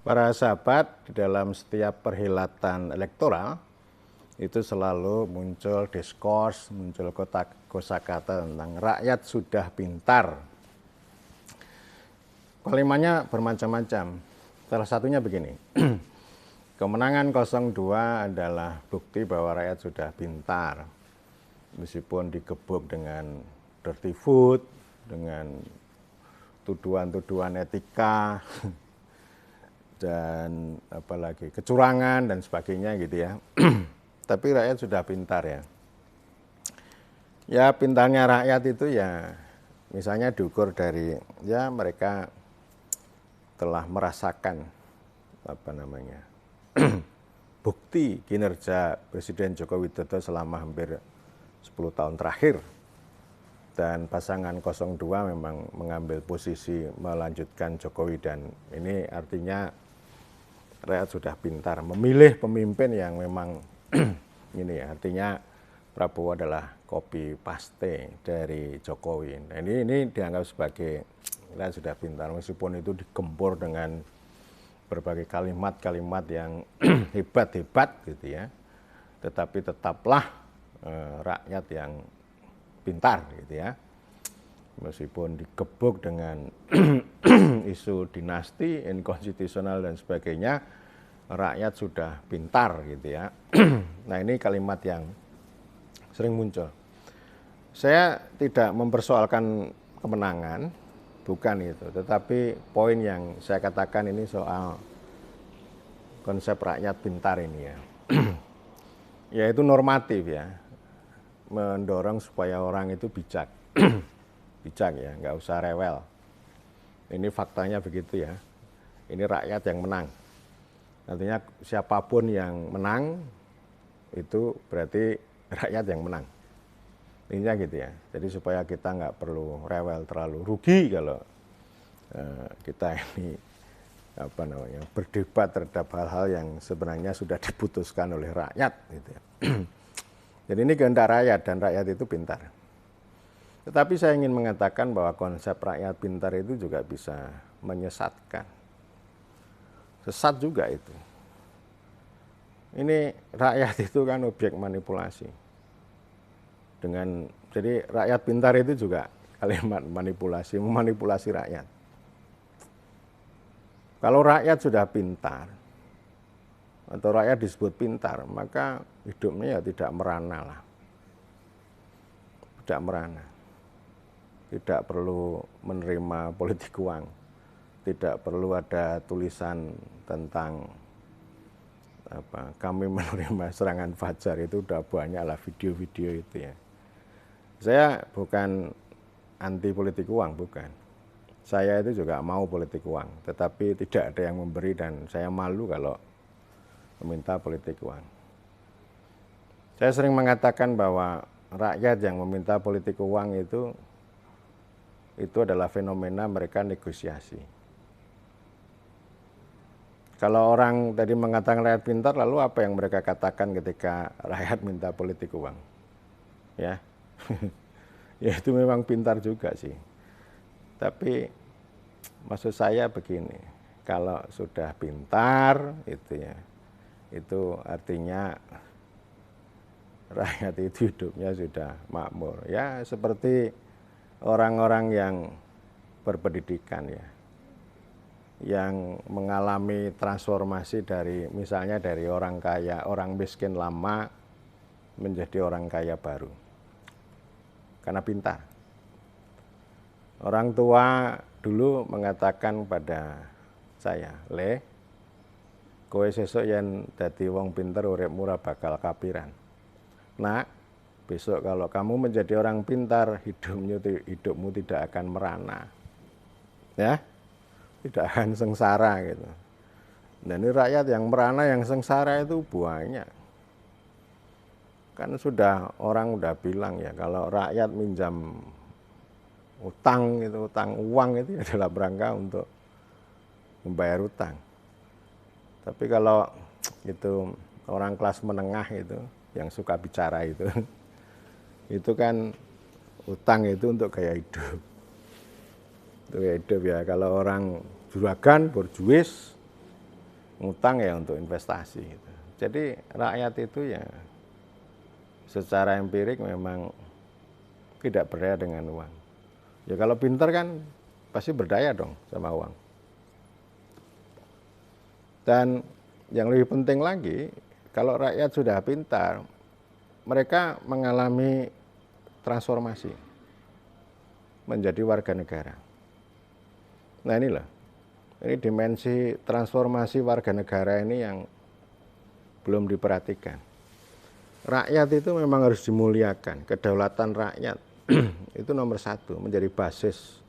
Para sahabat, di dalam setiap perhelatan elektoral itu selalu muncul diskurs, muncul kosakata tentang rakyat sudah pintar. Kalimatnya bermacam-macam. Salah satunya begini. Kemenangan 02 adalah bukti bahwa rakyat sudah pintar. Meskipun digebuk dengan dirty food, dengan tuduhan-tuduhan etika, dan apalagi kecurangan dan sebagainya gitu ya. Tapi rakyat sudah pintar ya. Ya pintarnya rakyat itu ya misalnya diukur dari ya mereka telah merasakan bukti kinerja Presiden Joko Widodo selama hampir 10 tahun terakhir. Dan pasangan 02 memang mengambil posisi melanjutkan Jokowi, dan ini artinya rakyat sudah pintar memilih pemimpin yang memang ini ya, artinya Prabowo adalah copy paste dari Jokowi. Nah, ini dianggap sebagai rakyat sudah pintar, meskipun itu digempur dengan berbagai kalimat-kalimat yang hebat-hebat gitu ya. Tetapi tetaplah rakyat yang pintar gitu ya. Meskipun digebuk dengan isu dinasti, inkonstitusional dan sebagainya, rakyat sudah pintar gitu ya. Nah, ini kalimat yang sering muncul. Saya tidak mempersoalkan kemenangan, bukan itu. Tetapi poin yang saya katakan ini soal konsep rakyat pintar ini ya. Yaitu normatif ya. Mendorong supaya orang itu bijak. Bijak ya, nggak usah rewel. Ini faktanya begitu ya. Ini rakyat yang menang. Artinya siapapun yang menang itu berarti rakyat yang menang. Intinya gitu ya. Jadi supaya kita nggak perlu rewel terlalu rugi kalau kita ini berdebat terhadap hal-hal yang sebenarnya sudah diputuskan oleh rakyat gitu ya. Jadi ini kehendak rakyat dan rakyat itu pintar. Tetapi saya ingin mengatakan bahwa konsep rakyat pintar itu juga bisa menyesatkan. Sesat juga itu. Ini rakyat itu kan objek manipulasi. Jadi rakyat pintar itu juga kalimat manipulasi, memanipulasi rakyat. Kalau rakyat sudah pintar, atau rakyat disebut pintar, maka hidupnya ya tidak merana lah. Tidak merana. Tidak perlu menerima politik uang. Tidak perlu ada tulisan tentang kami menerima serangan fajar, itu udah banyak lah video-video itu ya. Saya bukan anti politik uang, bukan. Saya itu juga mau politik uang, tetapi tidak ada yang memberi dan saya malu kalau meminta politik uang. Saya sering mengatakan bahwa rakyat yang meminta politik uang itu adalah fenomena mereka negosiasi. Kalau orang tadi mengatakan rakyat pintar, lalu apa yang mereka katakan ketika rakyat minta politik uang? Ya, ya itu memang pintar juga sih. Tapi maksud saya begini, kalau sudah pintar itu artinya rakyat itu hidupnya sudah makmur. Ya seperti orang-orang yang berpendidikan ya, yang mengalami transformasi dari misalnya dari orang kaya, orang miskin lama menjadi orang kaya baru. Karena pintar. Orang tua dulu mengatakan pada saya, "Le, kowe sesuk yen dadi wong pinter uripmu ora bakal kapiran. Nak, besok kalau kamu menjadi orang pintar, hidupmu tidak akan merana. Ya, tidak akan sengsara gitu." Dan ini rakyat yang merana, yang sengsara itu banyak. Kan orang udah bilang ya, kalau rakyat minjam utang uang itu adalah rangka untuk membayar utang. Tapi kalau itu orang kelas menengah itu yang suka bicara itu kan utang itu untuk gaya hidup. Untuk gaya hidup ya. Kalau orang juragan, borjuis, ngutang ya untuk investasi gitu. Jadi rakyat itu ya secara empirik memang tidak berdaya dengan uang. Ya kalau pintar kan pasti berdaya dong sama uang. Dan yang lebih penting lagi, kalau rakyat sudah pintar, mereka mengalami transformasi menjadi warga negara. Nah inilah, ini dimensi transformasi warga negara ini yang belum diperhatikan. Rakyat itu memang harus dimuliakan, kedaulatan rakyat itu nomor satu, menjadi basis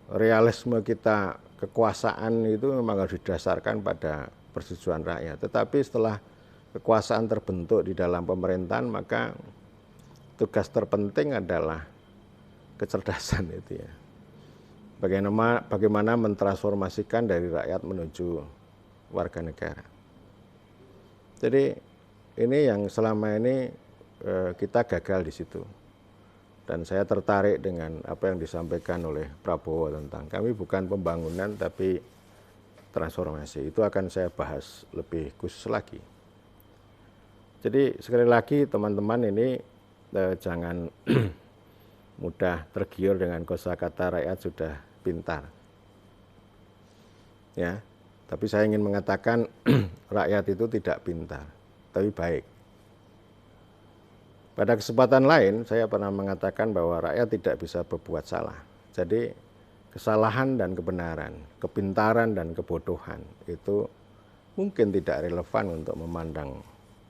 realisme kita, kekuasaan itu memang harus didasarkan pada persetujuan rakyat. Tetapi setelah kekuasaan terbentuk di dalam pemerintahan, maka tugas terpenting adalah kecerdasan itu ya. Bagaimana mentransformasikan dari rakyat menuju warga negara. Jadi ini yang selama ini kita gagal di situ. Dan saya tertarik dengan apa yang disampaikan oleh Prabowo tentang kami bukan pembangunan tapi transformasi. Itu akan saya bahas lebih khusus lagi. Jadi sekali lagi teman-teman ini jangan mudah tergiur dengan kosakata rakyat sudah pintar. Ya, tapi saya ingin mengatakan rakyat itu tidak pintar, tapi baik. Pada kesempatan lain saya pernah mengatakan bahwa rakyat tidak bisa berbuat salah. Jadi kesalahan dan kebenaran, kepintaran dan kebodohan itu mungkin tidak relevan untuk memandang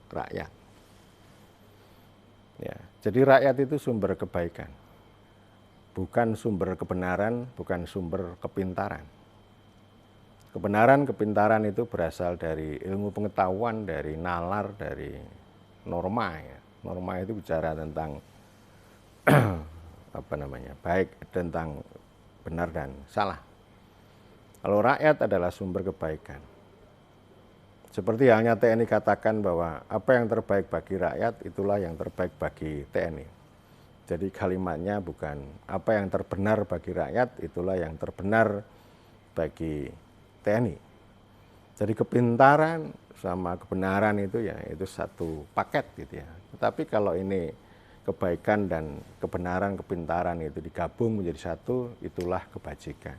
rakyat. Ya, jadi rakyat itu sumber kebaikan. Bukan sumber kebenaran, bukan sumber kepintaran. Kebenaran, kepintaran itu berasal dari ilmu pengetahuan, dari nalar, dari norma. Ya. Norma itu bicara tentang baik, tentang benar dan salah. Kalau rakyat adalah sumber kebaikan. Seperti halnya TNI katakan bahwa apa yang terbaik bagi rakyat, itulah yang terbaik bagi TNI. Jadi kalimatnya bukan apa yang terbenar bagi rakyat, itulah yang terbenar bagi TNI. Jadi kepintaran sama kebenaran itu ya itu satu paket gitu ya. Tetapi kalau ini kebaikan dan kebenaran, kepintaran itu digabung menjadi satu, itulah kebajikan.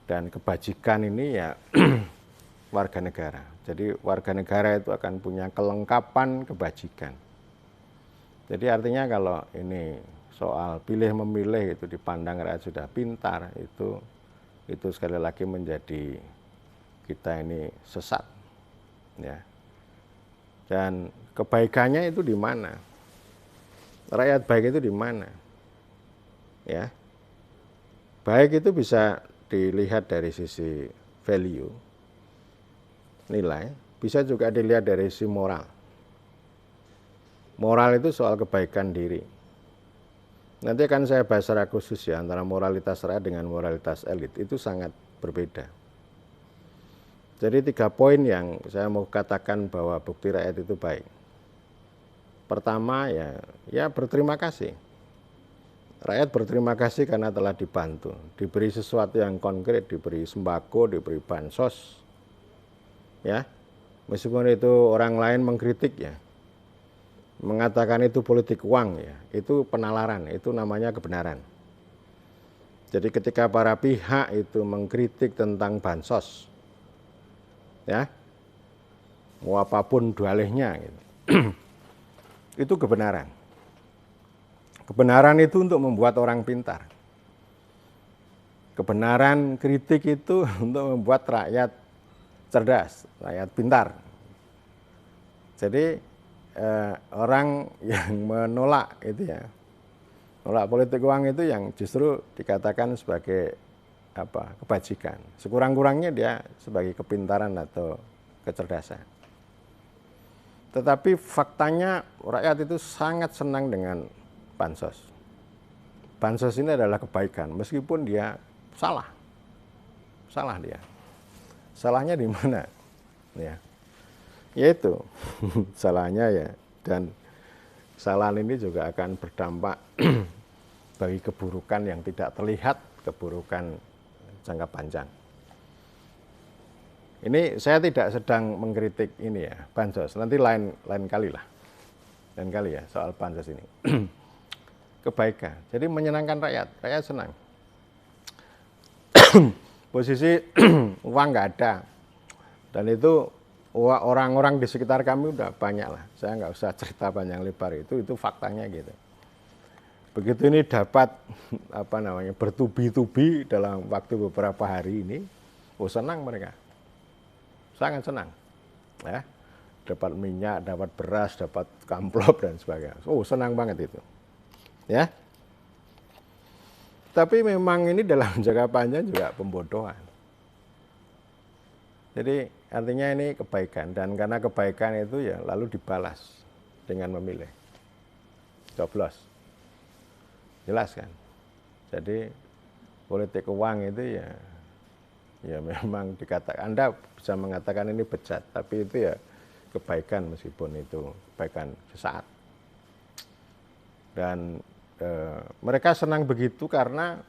Dan kebajikan ini ya warga negara. Jadi warga negara itu akan punya kelengkapan kebajikan. Jadi artinya kalau ini soal pilih memilih itu dipandang rakyat sudah pintar, itu sekali lagi menjadi kita ini sesat, ya. Dan kebaikannya itu di mana? Rakyat baik itu di mana? Ya, baik itu bisa dilihat dari sisi value, nilai, bisa juga dilihat dari sisi moral. Moral itu soal kebaikan diri. Nanti akan saya bahas secara khusus ya, antara moralitas rakyat dengan moralitas elit, itu sangat berbeda. Jadi 3 poin yang saya mau katakan bahwa bukti rakyat itu baik. Pertama ya berterima kasih. Rakyat berterima kasih karena telah dibantu, diberi sesuatu yang konkret, diberi sembako, diberi bansos. Ya. Meskipun itu orang lain mengkritik ya, mengatakan itu politik uang ya, itu penalaran, itu namanya kebenaran. Jadi ketika para pihak itu mengkritik tentang bansos, ya, mau apapun dalihnya, gitu, itu kebenaran. Kebenaran itu untuk membuat orang pintar. Kebenaran kritik itu untuk membuat rakyat cerdas, rakyat pintar. Jadi orang yang menolak itu ya, menolak politik uang itu yang justru dikatakan sebagai kebajikan. Sekurang-kurangnya dia sebagai kepintaran atau kecerdasan. Tetapi faktanya rakyat itu sangat senang dengan bansos. Bansos ini adalah kebaikan, meskipun dia salah dia. Salahnya di mana? Ya. Yaitu salahnya ya, dan kesalahan ini juga akan berdampak bagi keburukan yang tidak terlihat, keburukan jangka panjang. Ini saya tidak sedang mengkritik ini ya, bansos. Nanti lain kali lah. Lain kali ya soal bansos ini. Kebaikan. Jadi menyenangkan rakyat senang. Posisi uang nggak ada. Dan itu orang-orang di sekitar kami udah banyak lah. Saya nggak usah cerita panjang lebar itu faktanya gitu. Begitu ini dapat bertubi-tubi dalam waktu beberapa hari ini, senang mereka. Sangat senang, ya, dapat minyak, dapat beras, dapat amplop dan sebagainya. Senang banget itu, ya. Tapi memang ini dalam jangka panjang juga pembodohan. Jadi artinya ini kebaikan, dan karena kebaikan itu ya lalu dibalas dengan memilih, coblos, jelas kan. Jadi politik uang itu ya memang dikatakan, Anda bisa mengatakan ini bejat, tapi itu ya kebaikan meskipun itu kebaikan sesaat. Dan mereka senang begitu karena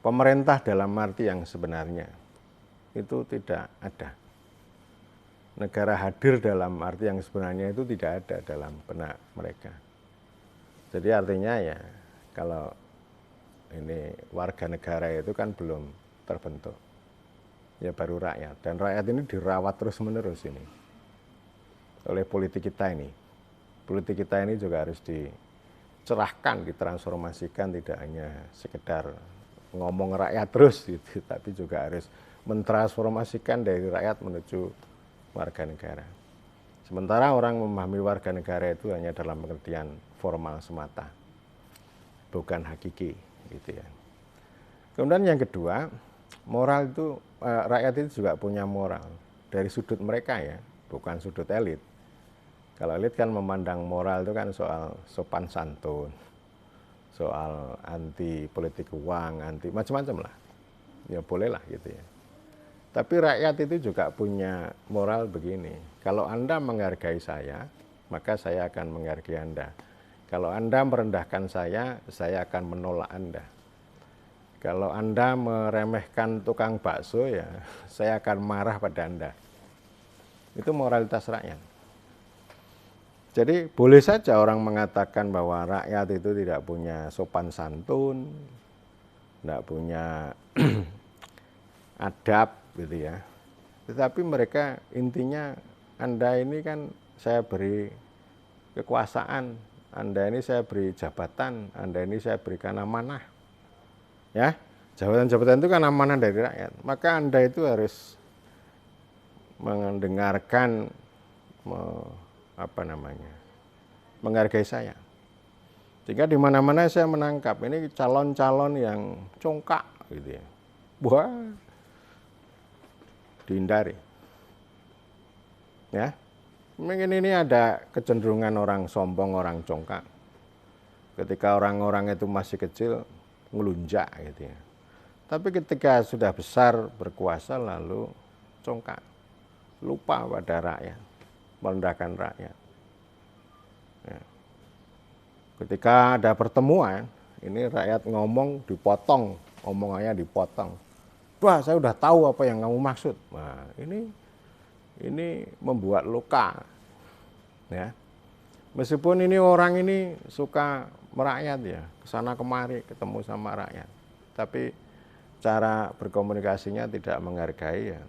pemerintah dalam arti yang sebenarnya itu tidak ada. Negara hadir dalam arti yang sebenarnya itu tidak ada dalam benak mereka. Jadi artinya ya kalau ini warga negara itu kan belum terbentuk, ya baru rakyat, dan rakyat ini dirawat terus menerus ini oleh politik kita ini. Politik kita ini juga harus dicerahkan, ditransformasikan, tidak hanya sekedar ngomong rakyat terus gitu, tapi juga harus mentransformasikan dari rakyat menuju warga negara. Sementara orang memahami warga negara itu hanya dalam pengertian formal semata, bukan hakiki gitu ya. Kemudian yang kedua, moral itu, rakyat itu juga punya moral dari sudut mereka ya, bukan sudut elit. Kalau elit kan memandang moral itu kan soal sopan santun, soal anti politik uang, anti macam-macam lah. Ya boleh lah gitu ya. Tapi rakyat itu juga punya moral begini. Kalau Anda menghargai saya, maka saya akan menghargai Anda. Kalau Anda merendahkan saya akan menolak Anda. Kalau Anda meremehkan tukang bakso, ya saya akan marah pada Anda. Itu moralitas rakyat. Jadi boleh saja orang mengatakan bahwa rakyat itu tidak punya sopan santun, tidak punya adab gitu ya. Tetapi mereka intinya, Anda ini kan saya beri kekuasaan, Anda ini saya beri jabatan, Anda ini saya berikan amanah. Ya, jabatan-jabatan itu kan amanah dari rakyat. Maka Anda itu harus mendengarkan, menghargai saya. Sehingga di mana-mana saya menangkap ini calon-calon yang congkak gitu ya. Wah, dihindari. Ya. Mungkin ini ada kecenderungan orang sombong, orang congkak. Ketika orang-orang itu masih kecil, ngelunjak gitu ya. Tapi ketika sudah besar berkuasa lalu congkak, lupa pada rakyat, merendahkan rakyat. Ya. Ketika ada pertemuan, ini rakyat ngomong dipotong, omongannya dipotong. Wah, saya udah tahu apa yang kamu maksud. Nah, ini membuat luka. Ya. Meskipun ini orang ini suka merakyat ya, kesana kemari ketemu sama rakyat, tapi cara berkomunikasinya tidak menghargai ya,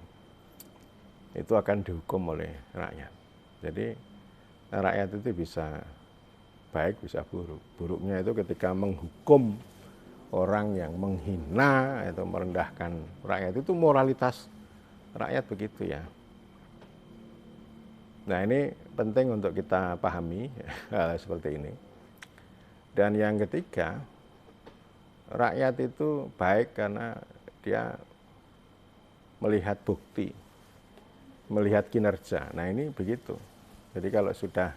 itu akan dihukum oleh rakyat. Jadi rakyat itu bisa baik bisa buruk. Buruknya itu ketika menghukum orang yang menghina atau merendahkan rakyat, itu moralitas rakyat begitu ya. Nah ini penting untuk kita pahami hal seperti ini. Dan yang ketiga, rakyat itu baik karena dia melihat bukti, melihat kinerja. Nah ini begitu. Jadi kalau sudah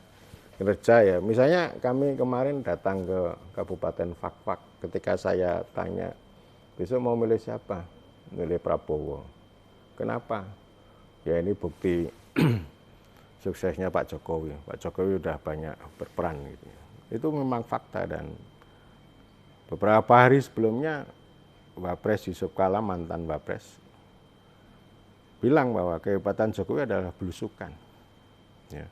kinerja ya, misalnya kami kemarin datang ke Kabupaten Fakfak, ketika saya tanya, besok mau milih siapa? Milih Prabowo. Kenapa? Ya ini bukti suksesnya Pak Jokowi. Pak Jokowi udah banyak berperan gitu. Itu memang fakta. Dan beberapa hari sebelumnya Wapres Yusuf Kala, mantan Wapres, bilang bahwa kehebatan Jokowi adalah belusukan. Ya.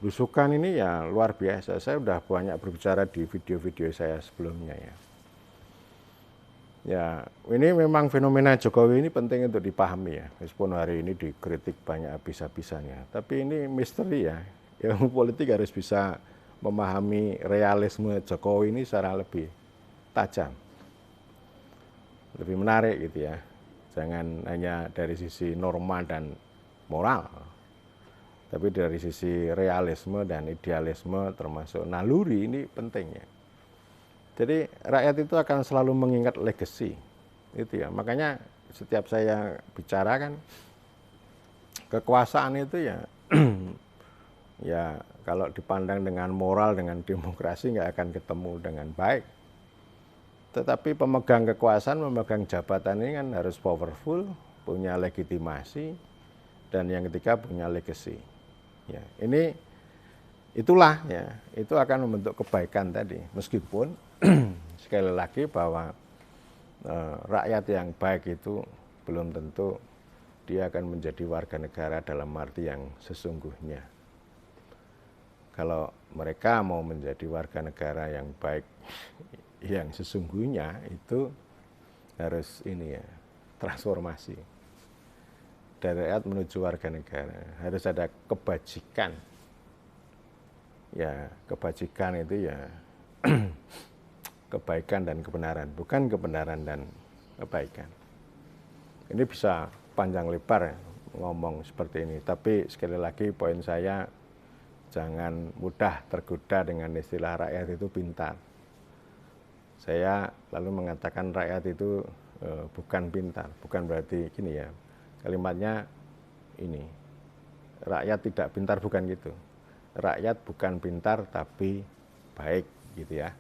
Belusukan ini ya luar biasa. Saya sudah banyak berbicara di video-video saya sebelumnya ya. Ya, ini memang fenomena Jokowi ini penting untuk dipahami ya. Meskipun hari ini dikritik banyak habis-habisannya. Tapi ini misteri ya. Ilmu politik harus bisa memahami realisme Jokowi ini secara lebih tajam. Lebih menarik gitu ya. Jangan hanya dari sisi norma dan moral. Tapi dari sisi realisme dan idealisme termasuk naluri ini pentingnya. Jadi rakyat itu akan selalu mengingat legacy, itu ya. Makanya setiap saya bicara kan kekuasaan itu ya, ya kalau dipandang dengan moral, dengan demokrasi nggak akan ketemu dengan baik. Tetapi pemegang kekuasaan, memegang jabatan ini kan harus powerful, punya legitimasi, dan yang ketiga punya legacy. Ya, itulah ya, itu akan membentuk kebaikan tadi. Meskipun sekali lagi bahwa rakyat yang baik itu belum tentu dia akan menjadi warga negara dalam arti yang sesungguhnya. Kalau mereka mau menjadi warga negara yang baik yang sesungguhnya, itu harus ini ya, transformasi dari rakyat menuju warga negara. Harus ada kebajikan. Ya, kebajikan itu ya kebaikan dan kebenaran, bukan kebenaran dan kebaikan. Ini bisa panjang lebar ya, ngomong seperti ini, tapi sekali lagi poin saya, jangan mudah tergoda dengan istilah rakyat itu pintar. Saya lalu mengatakan rakyat itu bukan pintar, bukan berarti gini ya, kalimatnya ini, rakyat tidak pintar, bukan gitu. Rakyat bukan pintar tapi baik gitu ya.